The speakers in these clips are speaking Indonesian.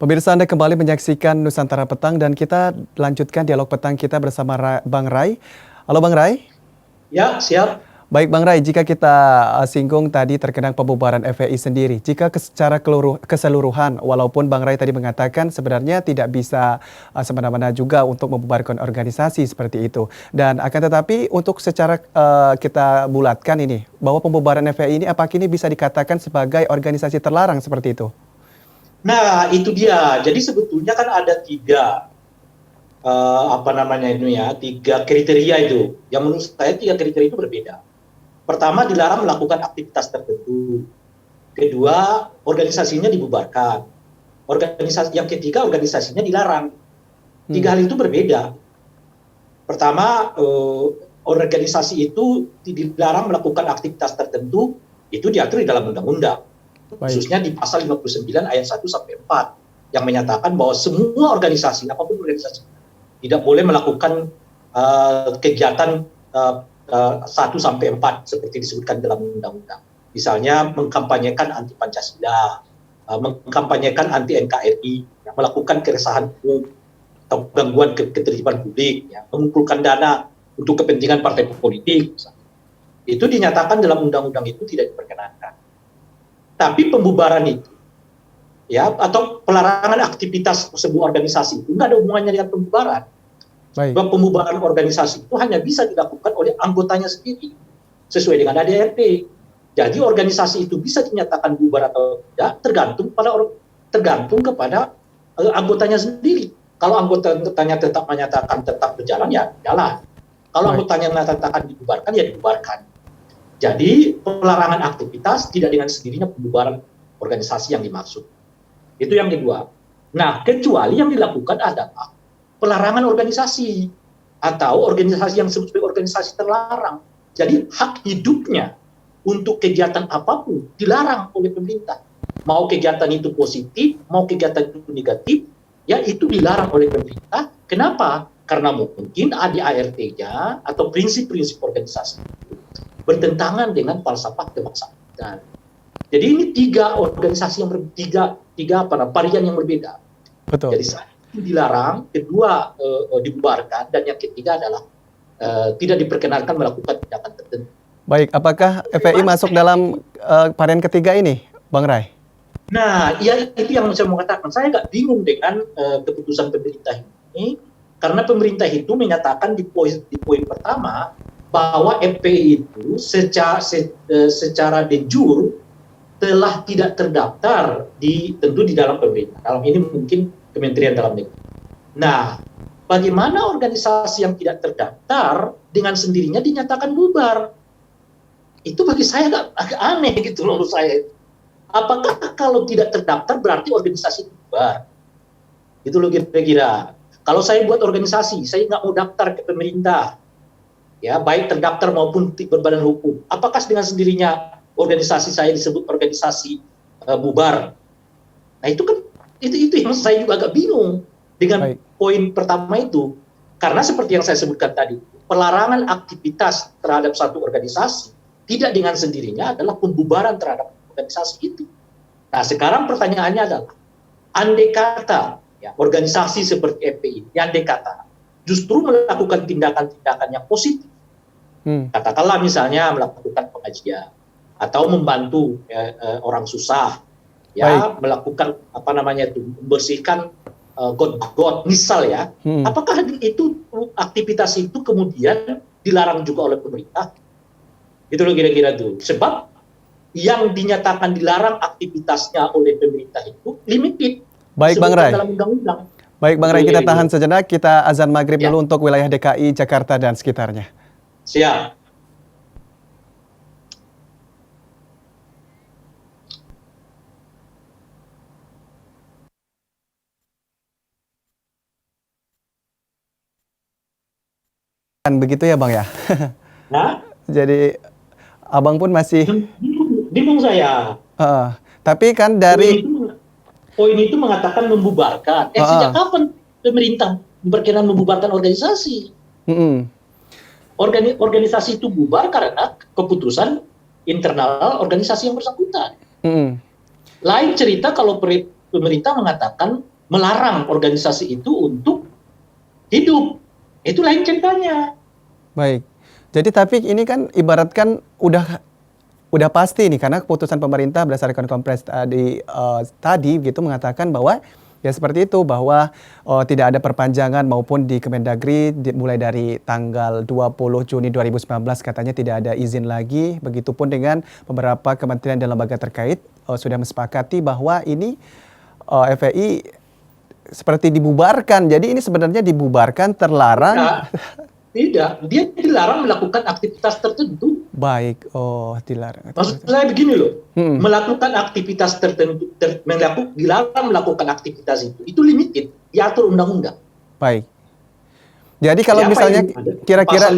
Pemirsa, Anda kembali menyaksikan Nusantara Petang dan kita lanjutkan dialog petang kita bersama Bang Rai. Halo Bang Rai. Ya, siap. Baik Bang Rai, jika kita singgung tadi terkait pembubaran FPI sendiri, jika secara keseluruhan, walaupun Bang Rai tadi mengatakan sebenarnya tidak bisa semena-mena juga untuk membubarkan organisasi seperti itu. Dan akan tetapi untuk secara kita bulatkan ini, bahwa pembubaran FPI ini apakah ini bisa dikatakan sebagai organisasi terlarang seperti itu? Nah, itu dia. Jadi sebetulnya kan ada tiga kriteria itu. Yang menurut saya tiga kriteria itu berbeda. Pertama, dilarang melakukan aktivitas tertentu. Kedua, organisasinya dibubarkan. Yang ketiga, organisasinya dilarang. Tiga hal itu berbeda. Pertama, organisasi itu dilarang melakukan aktivitas tertentu, itu diatur di dalam undang-undang. Khususnya di pasal 59 ayat 1 sampai 4 yang menyatakan bahwa semua organisasi, apapun organisasi, tidak boleh melakukan kegiatan 1 sampai 4 seperti disebutkan dalam undang-undang. Misalnya mengkampanyekan anti Pancasila, mengkampanyekan anti NKRI, melakukan keresahan umum atau gangguan ketertiban publik, mengumpulkan dana untuk kepentingan partai politik, misalnya. Itu dinyatakan dalam undang-undang itu tidak diperkenankan. Tapi pembubaran itu, atau pelarangan aktivitas sebuah organisasi itu nggak ada hubungannya dengan pembubaran. Bahwa pembubaran organisasi itu hanya bisa dilakukan oleh anggotanya sendiri sesuai dengan ADRT. Jadi organisasi itu bisa dinyatakan bubar atau tidak tergantung kepada anggotanya sendiri. Kalau anggotanya tetap menyatakan tetap berjalan, ya jalan. Kalau anggotanya menyatakan dibubarkan, ya dibubarkan. Jadi pelarangan aktivitas tidak dengan sendirinya pembubaran organisasi yang dimaksud. Itu yang kedua. Nah, kecuali yang dilakukan adalah pelarangan organisasi atau organisasi yang disebut sebagai organisasi terlarang. Jadi hak hidupnya untuk kegiatan apapun dilarang oleh pemerintah. Mau kegiatan itu positif, mau kegiatan itu negatif, ya itu dilarang oleh pemerintah. Kenapa? Karena mungkin ADART-nya atau prinsip-prinsip organisasi itu bertentangan dengan falsafah kebangsaan. Jadi ini tiga organisasi yang varian yang berbeda. Betul. Jadi satu dilarang, kedua dibubarkan, dan yang ketiga adalah tidak diperkenankan melakukan tindakan tertentu. Baik, apakah FPI masuk dalam varian ketiga ini, Bang Rai? Nah, ya itu yang saya mau katakan. Saya agak bingung dengan keputusan pemerintah ini, karena pemerintah itu menyatakan di poin pertama bahwa FPI itu secara de jure telah tidak terdaftar tentu di dalam pemerintah. Dalam ini mungkin Kementerian Dalam Negeri. Nah, bagaimana organisasi yang tidak terdaftar dengan sendirinya dinyatakan bubar? Itu bagi saya agak aneh gitu loh menurut saya. Apakah kalau tidak terdaftar berarti organisasi bubar? Itu loh kira-kira. Kalau saya buat organisasi, saya nggak mau daftar ke pemerintah, baik terdaftar maupun berbadan hukum. Apakah dengan sendirinya organisasi saya disebut organisasi bubar? Nah itu kan itu yang saya juga agak bingung dengan poin pertama itu, karena seperti yang saya sebutkan tadi, pelarangan aktivitas terhadap satu organisasi tidak dengan sendirinya adalah pembubaran terhadap organisasi itu. Nah sekarang pertanyaannya adalah, andai kata organisasi seperti FPI, andai kata justru melakukan tindakan-tindakan yang positif, katakanlah misalnya melakukan pengajian atau membantu orang susah, melakukan membersihkan got misal apakah itu aktivitas itu kemudian dilarang juga oleh pemerintah? Itu loh kira-kira tuh. Sebab yang dinyatakan dilarang aktivitasnya oleh pemerintah itu limited. Baik Bang Rai. Dalam undang-undang. Baik Bang Rai, kita tahan sejenak, kita azan maghrib dulu untuk wilayah DKI, Jakarta dan sekitarnya. Siap. Begitu ya Bang ya? Nah? Jadi Abang pun masih bingung saya. Tapi kan dari poin itu mengatakan membubarkan. Sejak kapan pemerintah berkenan membubarkan organisasi? Organisasi itu bubar karena keputusan internal organisasi yang bersangkutan. Lain cerita kalau pemerintah mengatakan melarang organisasi itu untuk hidup. Itu lain ceritanya. Baik. Jadi tapi ini kan ibaratkan udah pasti nih karena keputusan pemerintah berdasarkan Kompres tadi gitu mengatakan bahwa ya seperti itu bahwa tidak ada perpanjangan maupun di Kemendagri mulai dari tanggal 20 Juni 2019 katanya tidak ada izin lagi. Begitupun dengan beberapa kementerian dan lembaga terkait sudah mesepakati bahwa ini FPI seperti dibubarkan. Jadi ini sebenarnya dibubarkan, terlarang. Tidak, dia dilarang melakukan aktivitas tertentu. Baik, dilarang. Maksud saya begini loh, melakukan aktivitas tertentu, dilarang melakukan aktivitas itu limited, diatur undang-undang. Baik. Jadi kalau misalnya kira-kira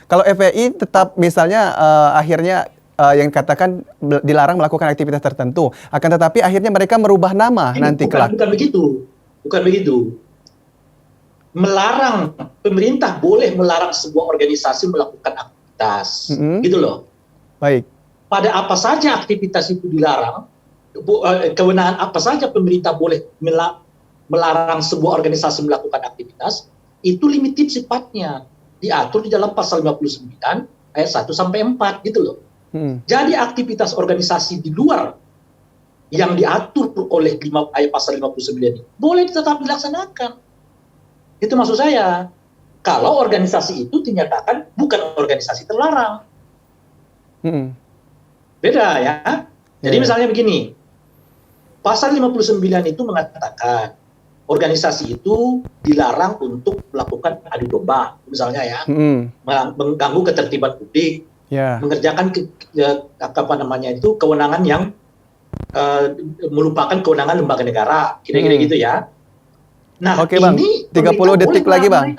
kalau FPI tetap misalnya akhirnya yang katakan dilarang melakukan aktivitas tertentu, akan tetapi akhirnya mereka merubah nama nanti kelak. Bukan begitu. Melarang, pemerintah boleh melarang sebuah organisasi melakukan aktivitas, gitu loh. Baik. Pada apa saja aktivitas itu dilarang, kewenangan apa saja pemerintah boleh melarang sebuah organisasi melakukan aktivitas, itu limited sifatnya, diatur di dalam pasal 59 ayat 1 sampai 4 gitu loh. Jadi aktivitas organisasi di luar yang diatur oleh pasal 59 ini boleh tetap dilaksanakan. Itu maksud saya. Kalau organisasi itu dinyatakan bukan organisasi terlarang. Beda ya. Jadi misalnya begini. Pasal 59 itu mengatakan organisasi itu dilarang untuk melakukan adu domba, misalnya ya. Mengganggu ketertiban publik, mengerjakan kewenangan yang melupakan kewenangan lembaga negara, kira-kira gitu ya. Nah, oke, Bang. 30 detik lagi, Bang.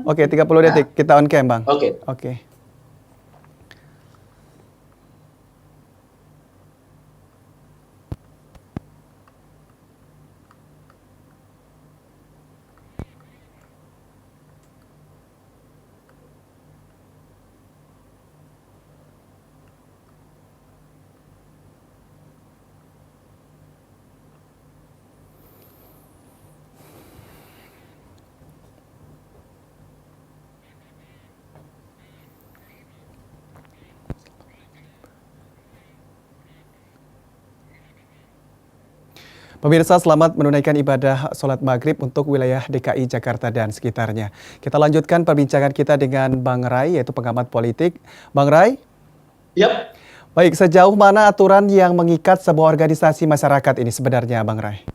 Oke, 30 detik. Kita on cam, Bang. Oke. Pemirsa, selamat menunaikan ibadah sholat maghrib untuk wilayah DKI Jakarta dan sekitarnya. Kita lanjutkan perbincangan kita dengan Bang Ray, yaitu pengamat politik. Bang Ray? Yap. Baik, sejauh mana aturan yang mengikat sebuah organisasi masyarakat ini sebenarnya, Bang Ray?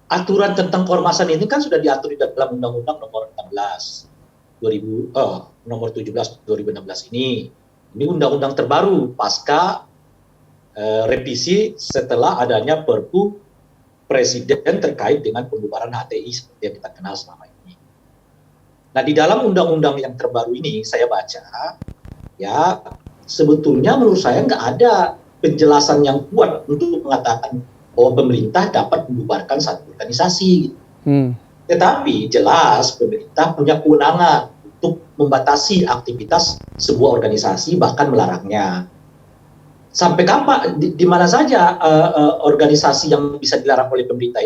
Aturan tentang keormasan ini kan sudah diatur di dalam Undang-Undang nomor 17 2016 ini. Ini undang-undang terbaru pasca revisi setelah adanya Perpu Presiden terkait dengan pembubaran HTI seperti yang kita kenal selama ini. Nah, di dalam undang-undang yang terbaru ini saya baca, ya sebetulnya menurut saya nggak ada penjelasan yang kuat untuk mengatakan bahwa pemerintah dapat membubarkan satu organisasi. Tetapi jelas pemerintah punya kewenangan untuk membatasi aktivitas sebuah organisasi, bahkan melarangnya. Sampai kapan, di mana saja organisasi yang bisa dilarang oleh pemerintah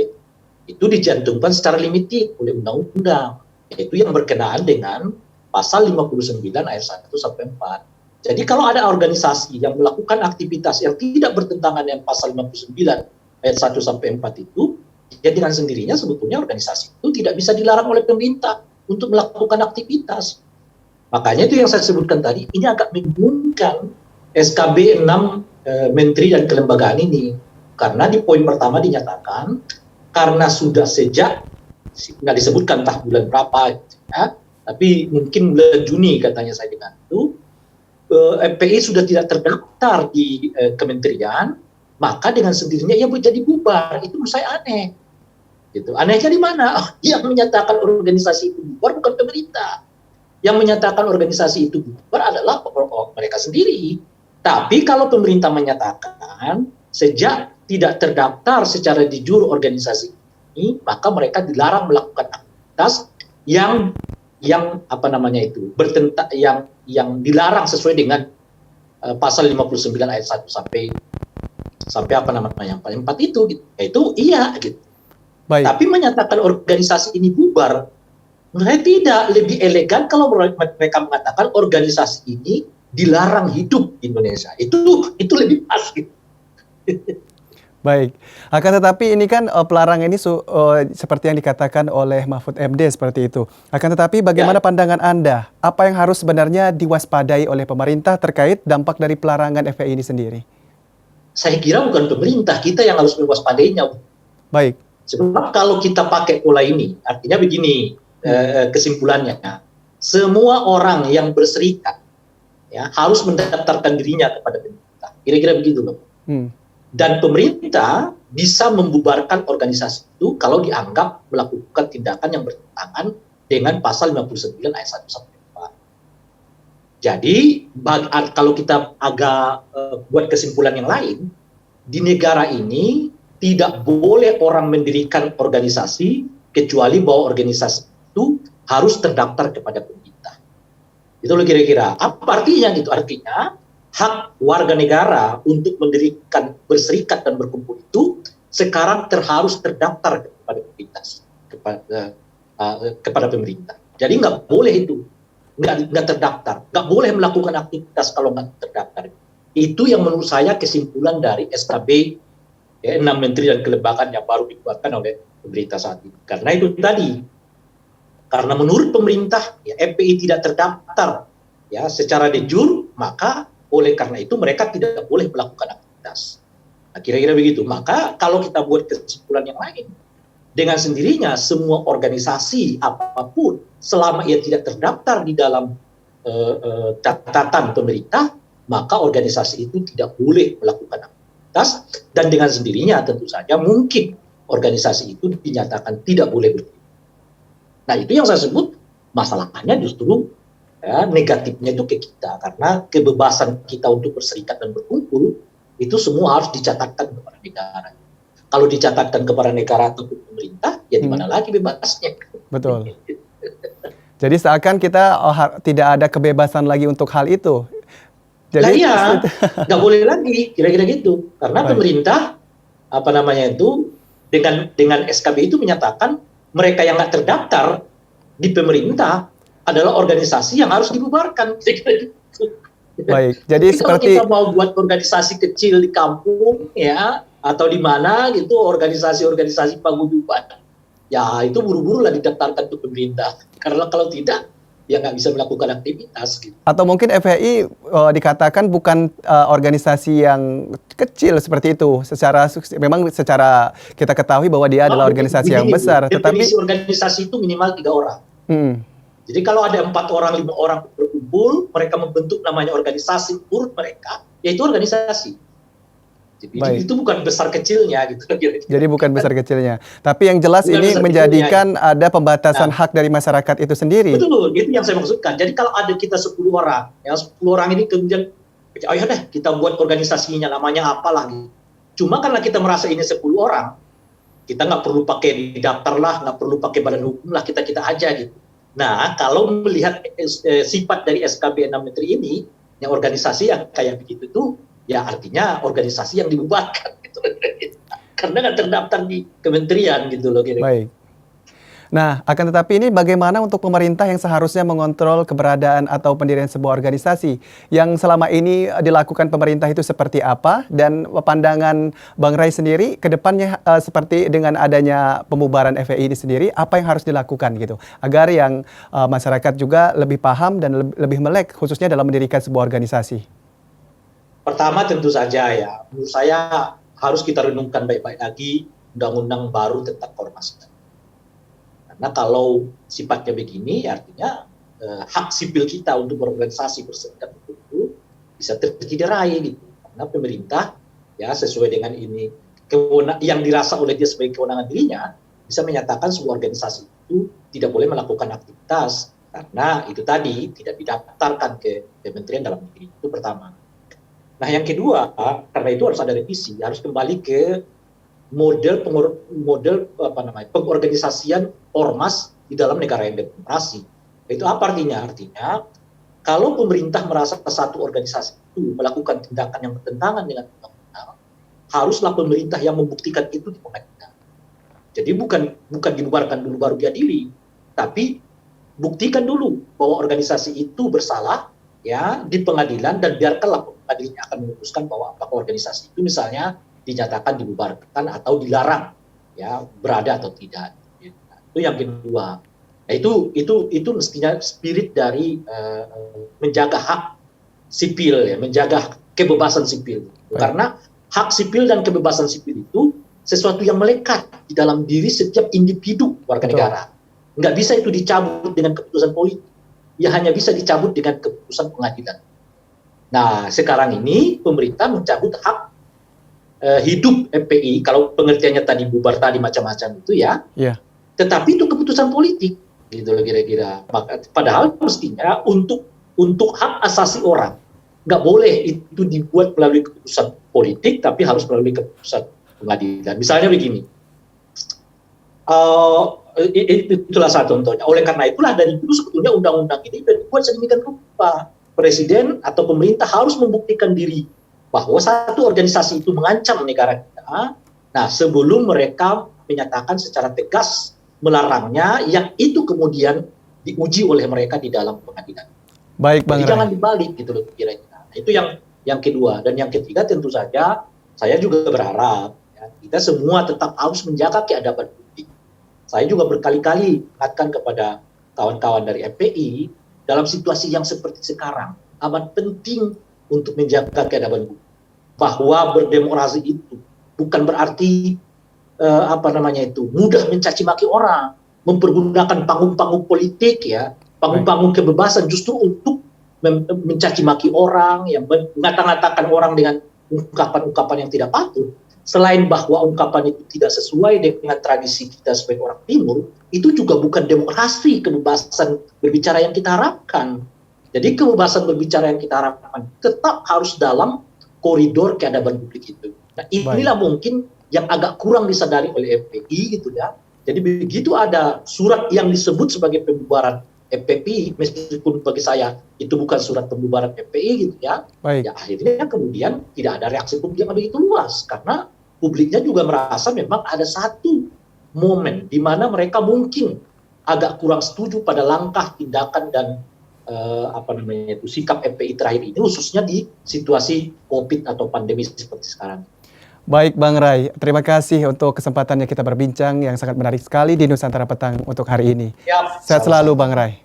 itu dicantumkan secara limited oleh undang-undang, yaitu yang berkenaan dengan pasal 59 ayat 1 sampai 4. Jadi kalau ada organisasi yang melakukan aktivitas yang tidak bertentangan dengan pasal 59 ayat 1 sampai 4 itu, ya dengan sendirinya sebetulnya organisasi itu tidak bisa dilarang oleh pemerintah untuk melakukan aktivitas. Makanya itu yang saya sebutkan tadi, ini agak membingungkan SKB 6 Menteri dan Kelembagaan ini, karena di poin pertama dinyatakan karena sudah sejak nggak disebutkan entah bulan berapa ya, tapi mungkin bulan Juni katanya saya dengar itu FPI sudah tidak terdaftar di kementerian, maka dengan sendirinya ia menjadi bubar. Itu menurut saya aneh. Gitu. Anehnya di mana? Yang menyatakan organisasi itu bubar bukan pemerintah. Yang menyatakan organisasi itu bubar adalah mereka sendiri. Tapi kalau pemerintah menyatakan sejak tidak terdaftar secara de jure organisasi ini, maka mereka dilarang melakukan aktivitas yang dilarang sesuai dengan pasal 59 ayat 1 sampai yang paling 4 itu gitu. Itu iya gitu. Baik. Tapi menyatakan organisasi ini bubar, menurut saya tidak. Lebih elegan kalau mereka mengatakan organisasi ini dilarang hidup di Indonesia. Itu lebih pas gitu. Baik, akan tetapi ini kan pelarangan ini seperti yang dikatakan oleh Mahfud MD seperti itu. Akan tetapi bagaimana Ya, pandangan Anda? Apa yang harus sebenarnya diwaspadai oleh pemerintah terkait dampak dari pelarangan FPI ini sendiri? saya kira bukan pemerintah, kita yang harus mewaspadainya. Baik. Sebab kalau kita pakai pola ini, artinya begini kesimpulannya, semua orang yang berserikat ya harus mendaftarkan dirinya kepada pemerintah. Kira-kira begitu loh. Hmm. Dan pemerintah bisa membubarkan organisasi itu kalau dianggap melakukan tindakan yang bertentangan dengan pasal 59 ayat 1 sampai 4. Jadi kalau kita agak buat kesimpulan yang lain, di negara ini tidak boleh orang mendirikan organisasi kecuali bahwa organisasi itu harus terdaftar kepada pemerintah. Itu loh kira-kira. Apa artinya gitu? Artinya hak warga negara untuk mendirikan, berserikat dan berkumpul itu sekarang harus terdaftar kepada pemerintah, kepada pemerintah. Jadi nggak boleh itu, nggak terdaftar, nggak boleh melakukan aktivitas kalau nggak terdaftar. Itu yang menurut saya kesimpulan dari SKB 6 menteri dan kelembagaan yang baru dikeluarkan oleh pemerintah saat ini. Karena itu tadi, karena menurut pemerintah ya, FPI tidak terdaftar ya secara de jure, maka oleh karena itu mereka tidak boleh melakukan aktivitas. Nah, kira-kira begitu. Maka kalau kita buat kesimpulan yang lain, dengan sendirinya semua organisasi apapun selama ia tidak terdaftar di dalam catatan pemerintah, maka organisasi itu tidak boleh melakukan aktivitas, dan dengan sendirinya tentu saja mungkin organisasi itu dinyatakan tidak boleh berdiri. Nah, itu yang saya sebut masalahnya justru ya, negatifnya itu ke kita, karena kebebasan kita untuk berserikat dan berkumpul itu semua harus dicatatkan kepada negara. Kalau dicatatkan kepada negara atau pemerintah, ya di mana lagi bebasnya? Betul. Jadi seakan kita tidak ada kebebasan lagi untuk hal itu. Jadi iya, nggak boleh lagi, kira-kira gitu. Karena pemerintah dengan SKB itu menyatakan mereka yang nggak terdaftar di pemerintah adalah organisasi yang harus dibubarkan. Baik, jadi kalau kita mau buat organisasi kecil di kampung ya atau di mana gitu, organisasi paguyuban, ya itu buru-buru lah didaftarkan ke pemerintah. Karena kalau tidak, ya nggak bisa melakukan aktivitas. Gitu. Atau mungkin FPI dikatakan bukan organisasi yang kecil seperti itu. Memang secara kita ketahui bahwa dia adalah organisasi yang besar. Definisi organisasi itu minimal 3 orang. Jadi kalau ada 4 orang, 5 orang berkumpul, mereka membentuk namanya organisasi, menurut mereka, yaitu organisasi. Jadi itu bukan besar kecilnya gitu. Jadi bukan besar kecilnya. Tapi yang jelas ini menjadikan ada pembatasan hak dari masyarakat itu sendiri. Betul, itu yang saya maksudkan. Jadi kalau ada kita 10 orang, yang 10 orang ini kemudian, ayo deh kita buat organisasinya namanya apalah. Cuma karena kita merasa ini 10 orang, kita nggak perlu pakai daftar lah, nggak perlu pakai badan hukum lah, kita aja gitu. Nah, kalau melihat sifat dari SKB 6 Menteri ini, yang organisasi yang kayak begitu tuh, ya artinya organisasi yang dibubarkan gitu. Karena nggak terdaftar di kementerian gitu loh. Baik. Nah, akan tetapi ini bagaimana untuk pemerintah yang seharusnya mengontrol keberadaan atau pendirian sebuah organisasi? Yang selama ini dilakukan pemerintah itu seperti apa? Dan pandangan Bang Ray sendiri ke depannya seperti dengan adanya pembubaran FPI ini sendiri, apa yang harus dilakukan gitu? Agar yang masyarakat juga lebih paham dan lebih melek khususnya dalam mendirikan sebuah organisasi. Pertama tentu saja ya, menurut saya harus kita renungkan baik-baik lagi undang-undang baru tentang keormasan. Karena kalau sifatnya begini, artinya hak sipil kita untuk berorganisasi berserikat itu bisa tercederai gitu. Karena pemerintah ya sesuai dengan ini yang dirasa oleh dia sebagai kewenangan dirinya bisa menyatakan sebuah organisasi itu tidak boleh melakukan aktivitas karena itu tadi tidak didaftarkan ke Kementerian Dalam Negeri. Itu pertama. Nah yang kedua, karena itu harus ada revisi, harus kembali ke model pengorganisasian ormas di dalam negara yang demokrasi. Itu apa artinya? Artinya kalau pemerintah merasa satu organisasi itu melakukan tindakan yang bertentangan dengan undang-undang, haruslah pemerintah yang membuktikan itu di pengadilan. Jadi bukan dibubarkan dulu baru diadili, tapi buktikan dulu bahwa organisasi itu bersalah ya di pengadilan, dan biarkanlah pengadilan akan memutuskan bahwa apakah organisasi itu misalnya dinyatakan dibubarkan atau dilarang ya berada atau tidak. Itu yang kedua. Nah, itu mestinya spirit dari menjaga hak sipil ya, menjaga kebebasan sipil. Karena hak sipil dan kebebasan sipil itu sesuatu yang melekat di dalam diri setiap individu warga negara. Nggak bisa itu dicabut dengan keputusan politik. Ya hanya bisa dicabut dengan keputusan pengadilan. Nah, sekarang ini pemerintah mencabut hak hidup FPI, kalau pengertiannya tadi bubar tadi macam-macam itu ya. Tetapi itu keputusan politik, gitu loh kira-kira. Padahal mestinya untuk hak asasi orang, nggak boleh itu dibuat melalui keputusan politik, tapi harus melalui keputusan pengadilan. Misalnya begini, itulah satu contohnya. Oleh karena itulah dari dulu sebetulnya undang-undang ini sudah dibuat sedemikian rupa. Presiden atau pemerintah harus membuktikan diri bahwa satu organisasi itu mengancam negara kita. Nah, sebelum mereka menyatakan secara tegas melarangnya, yang itu kemudian diuji oleh mereka di dalam pengadilan. Baik, Bang Jadi jangan dibalik gitu loh kira-kira. Nah, itu yang kedua. Dan yang ketiga tentu saja saya juga berharap ya, kita semua tetap harus menjaga keadaban publik. Saya juga berkali-kali mengatakan kepada kawan-kawan dari FPI, dalam situasi yang seperti sekarang amat penting untuk menjaga keadaban publik. Bahwa berdemokrasi itu bukan berarti mudah mencaci maki orang, mempergunakan panggung-panggung politik ya, panggung-panggung kebebasan justru untuk mencaci maki orang, yang mengata-ngatakan orang dengan ungkapan-ungkapan yang tidak patut. Selain bahwa ungkapan itu tidak sesuai dengan tradisi kita sebagai orang Timur, itu juga bukan demokrasi, kebebasan berbicara yang kita harapkan. Jadi kebebasan berbicara yang kita harapkan tetap harus dalam koridor keadaban publik itu. Nah, inilah mungkin yang agak kurang disadari oleh FPI gitu ya. Jadi begitu ada surat yang disebut sebagai pembubaran FPI, meskipun bagi saya itu bukan surat pembubaran FPI gitu ya. Ya akhirnya kemudian tidak ada reaksi publik yang begitu luas, karena publiknya juga merasa memang ada satu momen di mana mereka mungkin agak kurang setuju pada langkah, tindakan dan sikap FPI terakhir ini, khususnya di situasi COVID atau pandemi seperti sekarang. Baik Bang Ray, terima kasih untuk kesempatannya kita berbincang yang sangat menarik sekali di Nusantara Petang untuk hari ini. Sehat selalu Bang Ray.